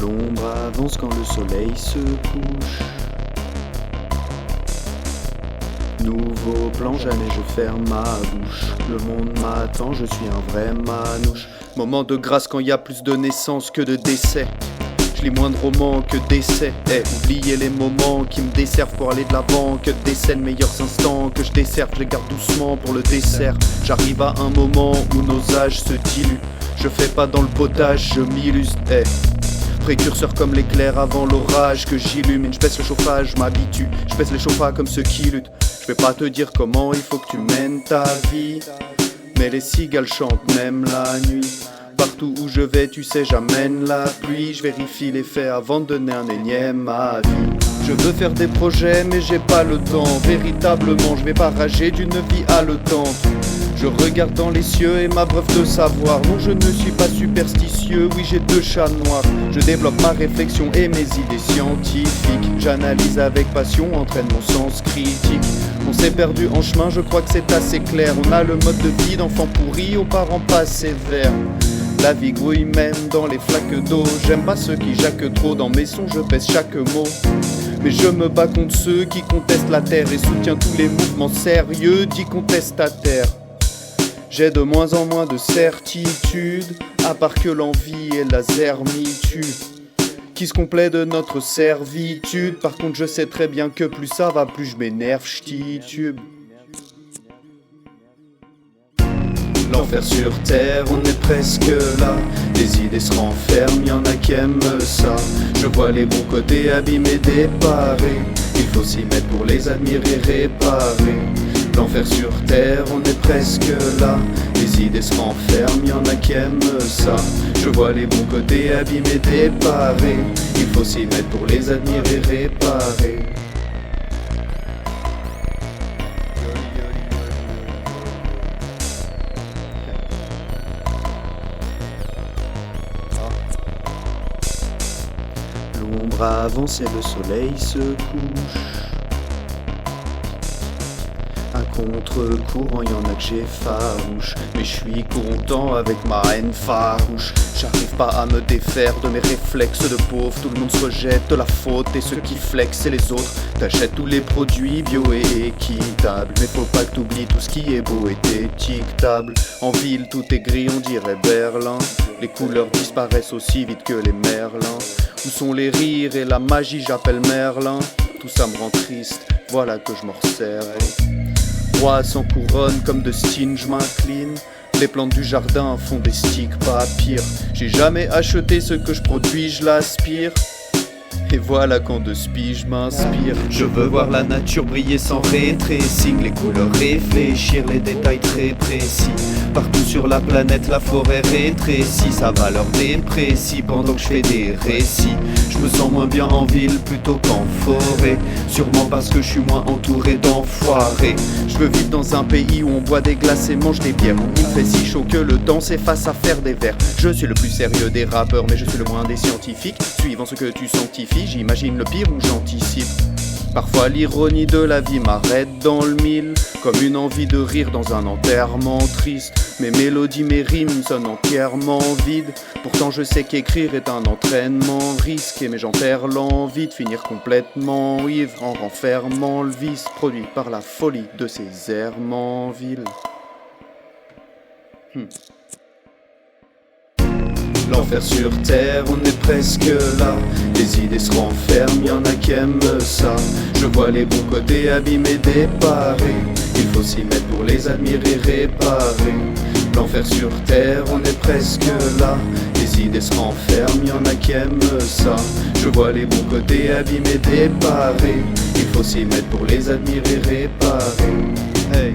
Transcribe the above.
L'ombre avance quand le soleil se couche. Nouveau plan, jamais je ferme ma bouche. Le monde m'attend, je suis un vrai manouche. Moment de grâce quand y a plus de naissances que de décès. Je lis moins de romans que d'essais. Oubliez les moments qui me desservent pour aller de l'avant. Que décèlent meilleurs instants que je desserve, je les garde doucement pour le dessert. J'arrive à un moment où nos âges se diluent. Je fais pas dans le potage, je m'illustre. Précurseur comme l'éclair avant l'orage que j'illumine. Je baisse le chauffage, je m'habitue. Je baisse les chauffas comme ceux qui luttent. Je vais pas te dire comment il faut que tu mènes ta vie, mais les cigales chantent même la nuit. Partout où je vais, tu sais, j'amène la pluie. Je vérifie les faits avant de donner un énième avis. Je veux faire des projets, mais j'ai pas le temps. Véritablement, je vais pas rager d'une vie haletante. Je regarde dans les cieux et m'abreuve de savoir. Non, je ne suis pas superstitieux, oui, j'ai 2 chats noirs. Je développe ma réflexion et mes idées scientifiques. J'analyse avec passion, entraîne mon sens critique. On s'est perdu en chemin, je crois que c'est assez clair. On a le mode de vie d'enfant pourri aux parents pas sévères. La vie grouille même dans les flaques d'eau. J'aime pas ceux qui jacquent trop, dans mes sons je pèse chaque mot. Mais je me bats contre ceux qui contestent la terre et soutiens tous les mouvements sérieux dits contestataires. J'ai de moins en moins de certitude, à part que l'envie et la zermitude qui se complaît de notre servitude. Par contre je sais très bien que plus ça va, plus je m'énerve, j'titube. L'enfer sur terre, on est presque là. Les idées se renferment, y'en a qui aiment ça. Je vois les bons côtés abîmés, déparés. Il faut s'y mettre pour les admirer, réparer. L'enfer sur terre, on est presque là. Les idées se renferment, y'en a qui aiment ça. Je vois les bons côtés abîmés, déparés. Il faut s'y mettre pour les admirer, réparer. L'ombre avance et le soleil se couche. Un contre-courant, y'en a que j'ai farouche. Mais je suis content avec ma haine farouche. J'arrive pas à me défaire de mes réflexes de pauvre. Tout le monde se rejette de la faute et ceux qui flexent c'est les autres. T'achètes tous les produits bio et équitables. Mais faut pas que t'oublies tout ce qui est beau et étiquetable. En ville tout est gris, on dirait Berlin. Les couleurs disparaissent aussi vite que les merlins. Où sont les rires et la magie, j'appelle Merlin. Tout ça me rend triste, voilà que je m'en resserre. Roi sans couronne, comme de Steen, je m'incline. Les plantes du jardin font des sticks, pas pire. J'ai jamais acheté ce que je produis, je l'aspire. Et voilà quand de spi je m'inspire. Je veux voir la nature briller sans rétrécir. Les couleurs réfléchir, les détails très précis. Partout sur la planète la forêt rétrécit. Sa valeur déprécie pendant que je fais des récits. Je me sens moins bien en ville plutôt qu'en forêt. Sûrement parce que je suis moins entouré d'enfoirés. Je veux vivre dans un pays où on boit des glaces et mange des bières. Il fait si chaud que le temps s'efface à faire des vers. Je suis le plus sérieux des rappeurs mais je suis le moins des scientifiques. Suivant ce que tu sanctifies, j'imagine le pire ou j'anticipe. Parfois l'ironie de la vie m'arrête dans le mille. Comme une envie de rire dans un enterrement triste. Mes mélodies, mes rimes sonnent entièrement vides. Pourtant je sais qu'écrire est un entraînement risqué. Mais j'en perds l'envie de finir complètement ivre en renfermant le vice produit par la folie de ces errements villes. L'enfer sur terre, on est presque là. Les idées se renferment, y'en a qui aiment ça. Je vois les bons côtés abîmés, déparés. Il faut s'y mettre pour les admirer, réparer. L'enfer sur terre, on est presque là. Les idées se renferment, y'en a qui aiment ça. Je vois les bons côtés abîmés, déparés. Il faut s'y mettre pour les admirer, réparer. Hey.